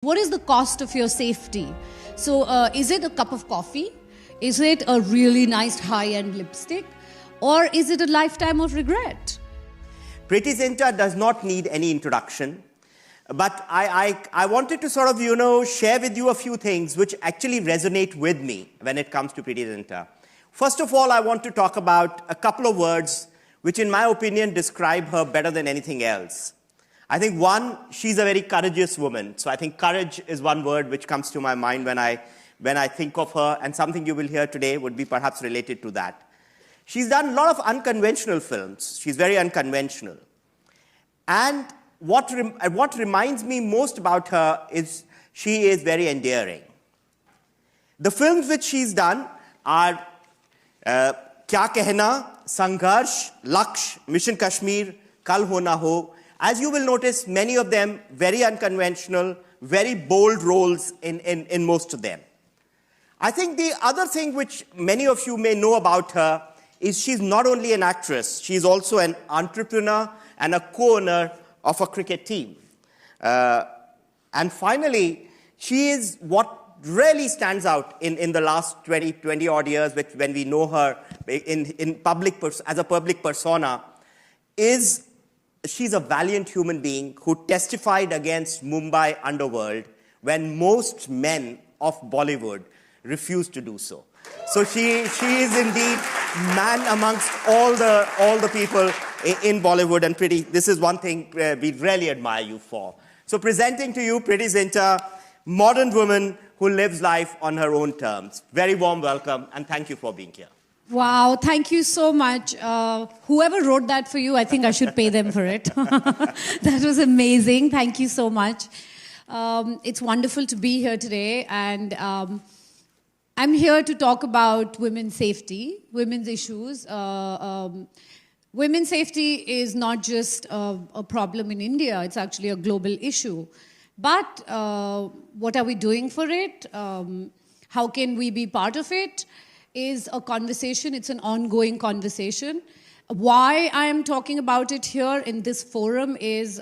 What is the cost of your safety? So is it a cup of coffee? Is it a really nice high-end lipstick? Or is it a lifetime of regret? Preity Zinta does not need any introduction. But I wanted to sort of, share with you a few things which actually resonate with me when it comes to Preity Zinta. First of all, I want to talk about a couple of words which, in my opinion, describe her better than anything else. I think one, she's a very courageous woman. So I think courage is one word which comes to my mind when I think of her, and something you will hear today would be perhaps related to that. She's done a lot of unconventional films. She's very unconventional. And what reminds me most about her is she is very endearing. The films which she's done are Kya Kehna, Sangharsh, Laksh, Mission Kashmir, Kal Ho Na Ho. As you will notice, many of them very unconventional, very bold roles in most of them. I think the other thing which many of you may know about her is she's not only an actress, she's also an entrepreneur and a co-owner of a cricket team. And finally, she is what really stands out in the last 20 odd years when we know her as a public persona, is she's a valiant human being who testified against Mumbai underworld when most men of Bollywood refused to do so. So she is indeed man amongst all the people in Bollywood, and Preity, this is one thing we really admire you for. So presenting to you Preity Zinta, modern woman who lives life on her own terms. Very warm welcome, and thank you for being here. Wow, thank you so much. Whoever wrote that for you, I think I should pay them for it. That was amazing. Thank you so much. It's wonderful to be here today, and I'm here to talk about women's safety, women's issues. Women's safety is not just a problem in India, it's actually a global issue. But what are we doing for it? How can we be part of it? Is a conversation, it's an ongoing conversation. Why I am talking about it here in this forum is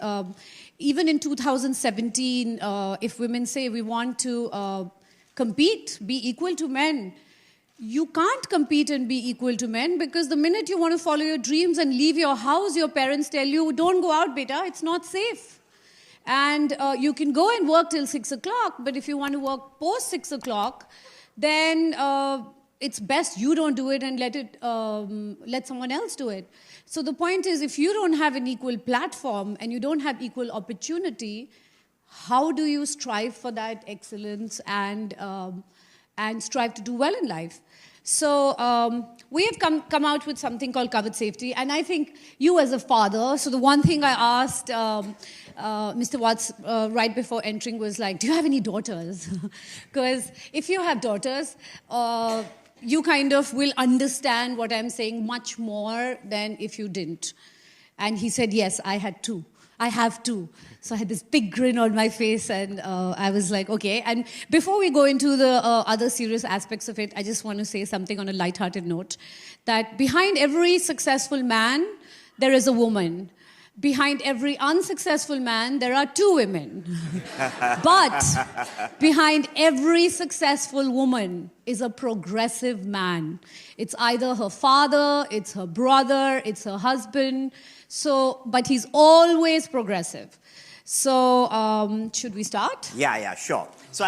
even in 2017, if women say we want to compete, be equal to men, you can't compete and be equal to men, because the minute you want to follow your dreams and leave your house, your parents tell you, don't go out, beta, it's not safe. And you can go and work till 6 o'clock, but if you want to work post 6 o'clock, then it's best you don't do it and let someone else do it. So the point is, if you don't have an equal platform and you don't have equal opportunity, how do you strive for that excellence and strive to do well in life? So we have come out with something called Covered Safety, and I think you as a father, so the one thing I asked Mr. Watts right before entering was like, do you have any daughters? Because if you have daughters, you kind of will understand what I'm saying much more than if you didn't. And he said, yes, I have two. So I had this big grin on my face, and I was like, okay. And before we go into the other serious aspects of it, I just want to say something on a lighthearted note, that behind every successful man, there is a woman. Behind every unsuccessful man, there are two women. But behind every successful woman is a progressive man. It's either her father, it's her brother, it's her husband. So, but he's always progressive. So, should we start? Yeah, sure. So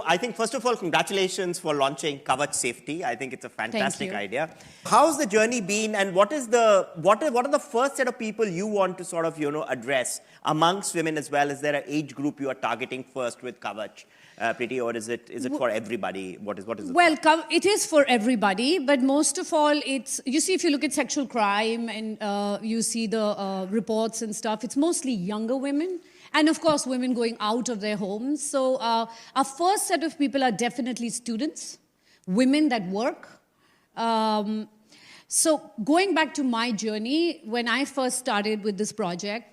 I think, first of all, congratulations for launching Covered Safety. I think it's a fantastic idea. How's the journey been, and what are the first set of people you want to sort of, address amongst women as well? Is there an age group you are targeting first with Covered, Preity, or is it for everybody? What is it? Well, it is for everybody, but most of all, you see, if you look at sexual crime and you see the reports and stuff, it's mostly younger women. And of course, women going out of their homes. So our first set of people are definitely students, women that work. So going back to my journey, when I first started with this project,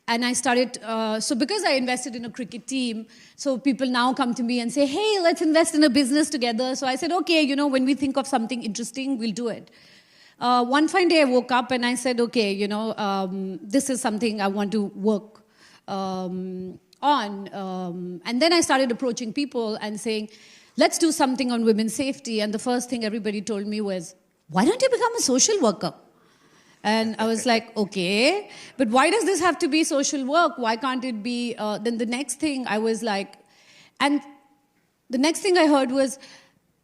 and I started, so because I invested in a cricket team, so people now come to me and say, hey, let's invest in a business together. So I said, okay, when we think of something interesting, we'll do it. One fine day I woke up and I said, okay, this is something I want to work on. And then I started approaching people and saying, let's do something on women's safety. And the first thing everybody told me was, why don't you become a social worker? And I was like, okay, but why does this have to be social work? Why can't it be? Then the next thing I was like, and the next thing I heard was,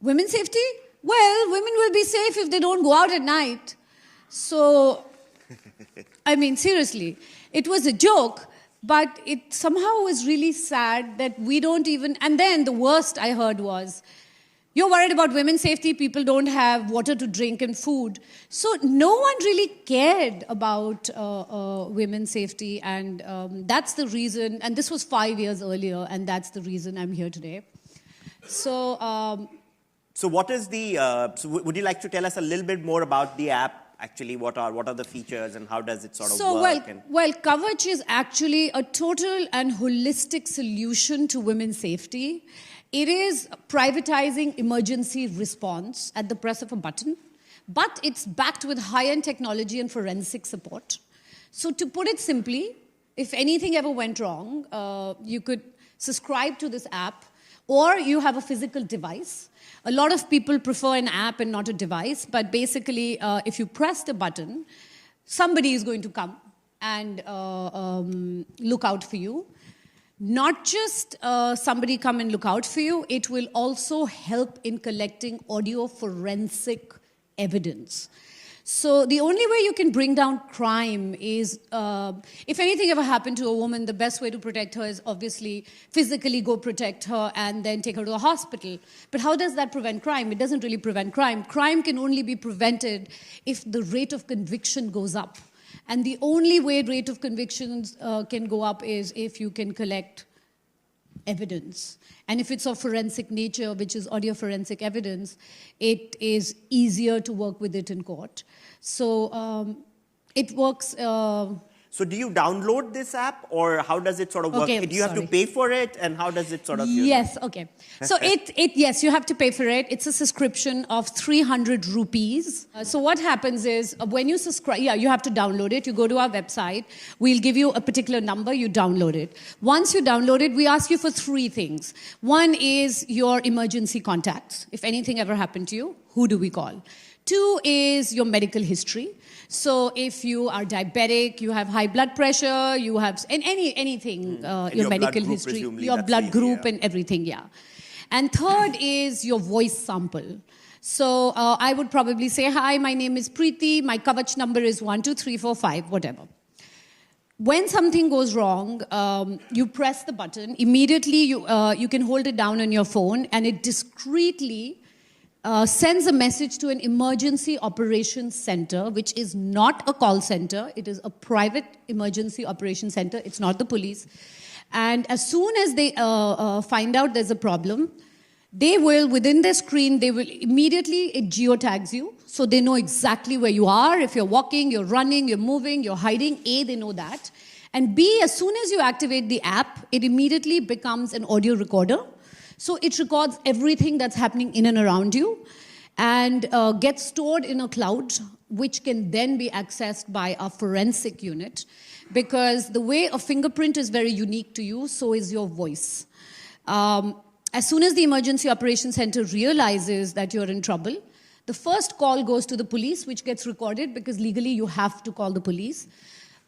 women's safety? Well, women will be safe if they don't go out at night. So, I mean, seriously, it was a joke, but it somehow was really sad that we don't even, and then the worst I heard was, you're worried about women's safety, people don't have water to drink and food. So no one really cared about women's safety, and that's the reason, and this was 5 years earlier, and that's the reason I'm here today. So, so what is the, would you like to tell us a little bit more about the app? Actually, what are the features and how does it sort of work? Well, Kavach is actually a total and holistic solution to women's safety. It is privatizing emergency response at the press of a button, but it's backed with high-end technology and forensic support. So to put it simply, if anything ever went wrong, you could subscribe to this app, or you have a physical device. A lot of people prefer an app and not a device, but basically, if you press the button, somebody is going to come and look out for you. Not just somebody come and look out for you, it will also help in collecting audio forensic evidence. So the only way you can bring down crime is, if anything ever happened to a woman, the best way to protect her is obviously physically go protect her and then take her to a hospital. But how does that prevent crime? It doesn't really prevent crime. Crime can only be prevented if the rate of conviction goes up. And the only way rate of convictions can go up is if you can collect evidence. And if it's of forensic nature, which is audio forensic evidence, it is easier to work with it in court. So it works. So do you download this app, or how does it sort of work? Okay, do you have to pay for it, and how does it sort of? Yes, okay. So yes, you have to pay for it. It's a subscription of 300 rupees. So what happens is when you subscribe, you have to download it. You go to our website. We'll give you a particular number. You download it. Once you download it, we ask you for 3 things. One is your emergency contacts. If anything ever happened to you, who do we call? 2 is your medical history. So if you are diabetic, you have high blood pressure, you have anything, your medical history, your blood group and everything, yeah. And 3rd is your voice sample. So I would probably say, hi, my name is Preeti, my Kavach number is 12345, whatever. When something goes wrong, you press the button, immediately you can hold it down on your phone, and it discreetly sends a message to an emergency operations center, which is not a call center. It is a private emergency operations center. It's not the police. And as soon as they find out there's a problem, they will, within their screen, they will immediately, it geotags you. So they know exactly where you are. If you're walking, you're running, you're moving, you're hiding, A, they know that. And B, as soon as you activate the app, it immediately becomes an audio recorder. So it records everything that's happening in and around you and gets stored in a cloud, which can then be accessed by a forensic unit. Because the way a fingerprint is very unique to you, so is your voice. As soon as the Emergency Operations Center realizes that you're in trouble, the first call goes to the police, which gets recorded because legally you have to call the police.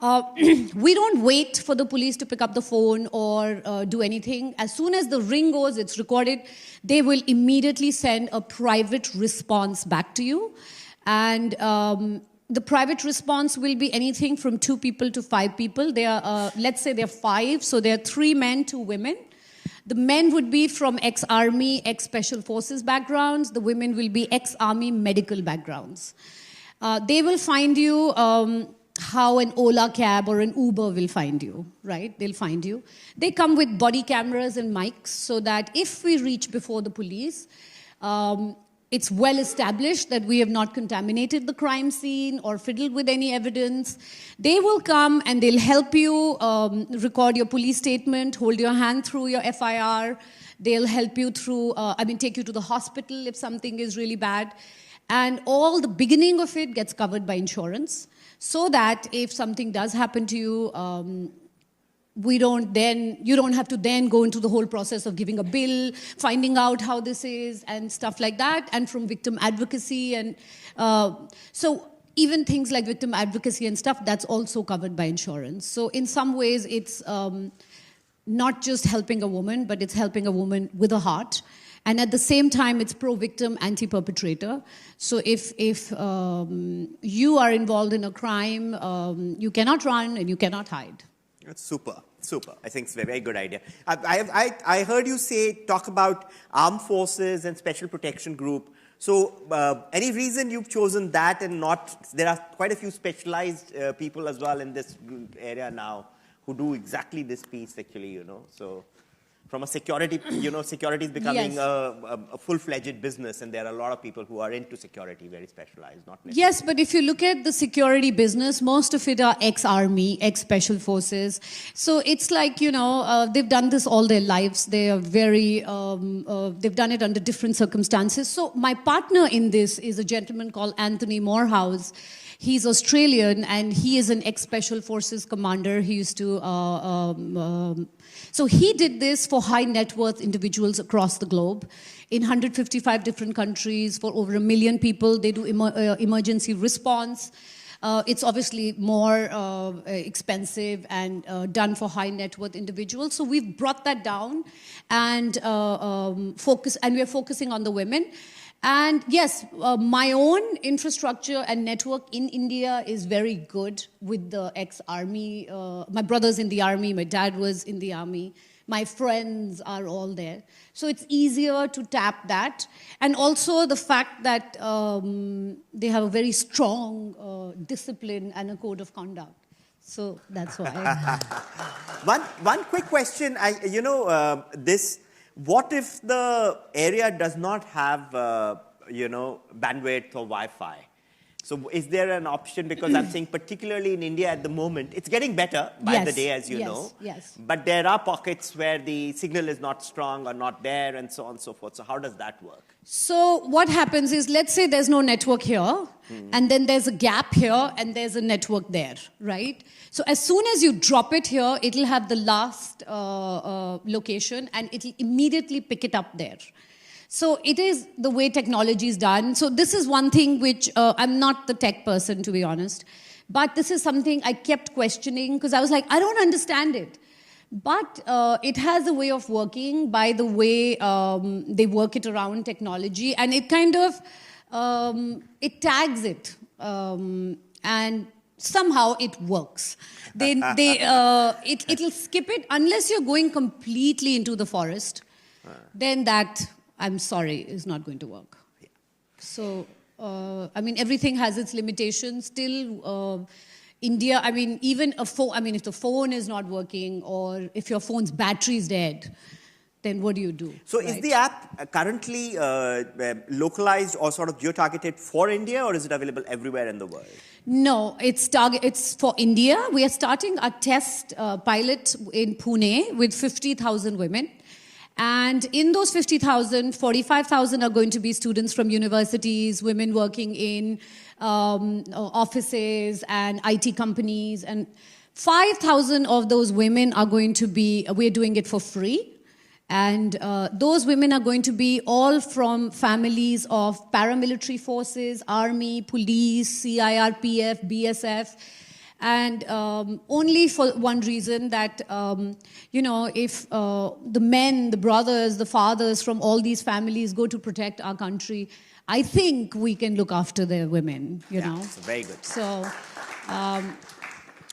We don't wait for the police to pick up the phone or do anything. As soon as the ring goes, it's recorded. They will immediately send a private response back to you. And the private response will be anything from 2 people to 5 people. They are, let's say they're 5, so there are 3 men, 2 women. The men would be from ex-army, ex-special forces backgrounds. The women will be ex-army medical backgrounds. They will find you how an Ola cab or an Uber will find you, right? They'll find you. They come with body cameras and mics so that if we reach before the police, it's well established that we have not contaminated the crime scene or fiddled with any evidence. They will come and they'll help you record your police statement, hold your hand through your FIR. They'll help you through, take you to the hospital if something is really bad. And all the beginning of it gets covered by insurance so that if something does happen to you, you don't have to then go into the whole process of giving a bill, finding out how this is and stuff like that, and from victim advocacy. And so even things like victim advocacy and stuff, that's also covered by insurance. So in some ways, it's not just helping a woman, but it's helping a woman with a heart. And at the same time, it's pro-victim, anti-perpetrator. So if you are involved in a crime, you cannot run and you cannot hide. That's super, super. I think it's a very good idea. I heard you talk about armed forces and special protection group. So any reason you've chosen that and not, there are quite a few specialized people as well in this area now who do exactly this piece actually, you know, so. From a security, you know, security is becoming a full-fledged business, and there are a lot of people who are into security, very specialized, not necessarily. Yes, but if you look at the security business, most of it are ex-army, ex-special forces. So it's like, you know, they've done this all their lives. They are very, they've done it under different circumstances. So my partner in this is a gentleman called Anthony Morehouse. He's Australian, and he is an ex-special forces commander. He used to... so he did this for high net worth individuals across the globe in 155 different countries for over 1 million people. They do emergency response. It's obviously more expensive and done for high net worth individuals. So we've brought that down and we're focusing on the women. And yes, my own infrastructure and network in India is very good with the ex-army. My brother's in the army, my dad was in the army. My friends are all there. So it's easier to tap that. And also the fact that they have a very strong discipline and a code of conduct. So that's why. One quick question. What if the area does not have, bandwidth or Wi-Fi? So is there an option? Because I'm saying particularly in India at the moment, it's getting better by the day, as you know. Yes. But there are pockets where the signal is not strong or not there and so on and so forth. So how does that work? So what happens is, let's say there's no network here, and then there's a gap here, and there's a network there, right? So as soon as you drop it here, it'll have the last location, and it'll immediately pick it up there. So it is the way technology is done. So this is one thing which, I'm not the tech person, to be honest, but this is something I kept questioning, because I was like, I don't understand it. But it has a way of working by the way they work it around technology, and it kind of, it tags it, and somehow it works. It'll skip it unless you're going completely into the forest. Then that, I'm sorry, is not going to work. So, everything has its limitations. Still, India, even a phone, if the phone is not working or if your phone's battery is dead, then what do you do? So right? Is the app currently localized or sort of geo-targeted for India, or is it available everywhere in the world? No, it's for India. We are starting a test pilot in Pune with 50,000 women. And in those 50,000, 45,000 are going to be students from universities, women working in offices and IT companies. And 5,000 of those women are going to be, we're doing it for free. And those women are going to be all from families of paramilitary forces, army, police, CIRPF, BSF. And only for one reason, that, if the men, the brothers, the fathers from all these families go to protect our country, I think we can look after their women, you know. It's very good.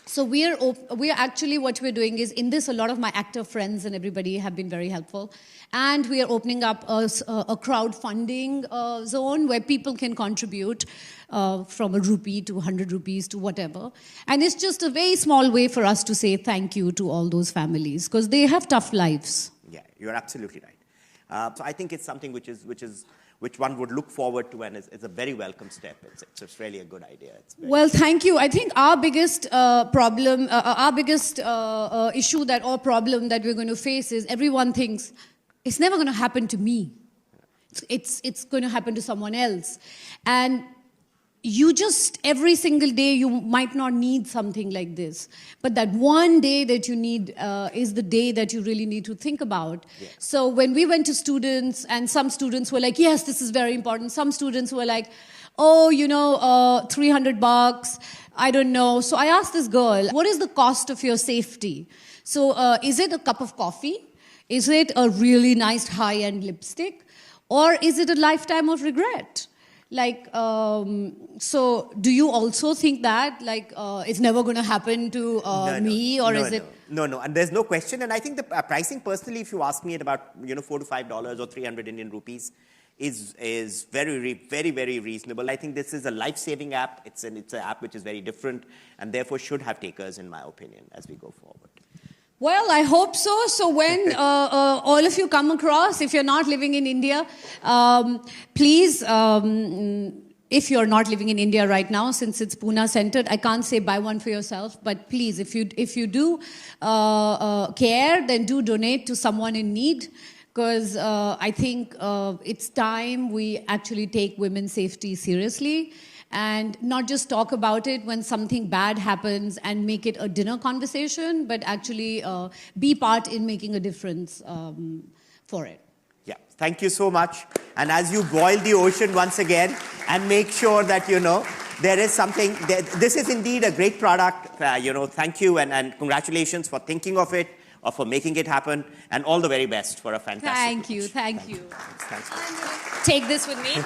So we're actually, what we're doing is, in this, a lot of my actor friends and everybody have been very helpful. And we are opening up a crowdfunding zone where people can contribute from a rupee to 100 rupees to whatever. And it's just a very small way for us to say thank you to all those families, because they have tough lives. Yeah, you're absolutely right. So I think it's something which one would look forward to, and it's a very welcome step. It's really a good idea. Well, thank you. I think our biggest problem, issue or problem that we're going to face is, everyone thinks it's never going to happen to me. It's going to happen to someone else. And you just, every single day, you might not need something like this. But that one day that you need is the day that you really need to think about. Yeah. So when we went to students, and some students were like, yes, this is very important. Some students were like, oh, you know, $300, I don't know. So I asked this girl, what is the cost of your safety? So is it a cup of coffee? Is it a really nice high-end lipstick? Or is it a lifetime of regret? Like, so do you also think that, like, it's never going to happen to me, or is it? No, and there's no question. And I think the pricing, personally, if you ask me, at about, $4 to $5 or 300 Indian rupees, is very, very reasonable. I think this is a life-saving app. It's an app which is very different, and therefore should have takers, in my opinion, as we go forward. Well, I hope so. So when all of you come across, if you're not living in India, please, if you're not living in India right now, since it's Pune centered, I can't say buy one for yourself, but please, if you do care, then do donate to someone in need, because I think it's time we actually take women's safety seriously. And not just talk about it when something bad happens and make it a dinner conversation, but actually be part in making a difference for it. Yeah, thank you so much. And as you boil the ocean once again and make sure that, there is something, this is indeed a great product. Thank you and congratulations for thinking of it, or for making it happen, and all the very best for a fantastic Thank you. Thanks. Take this with me.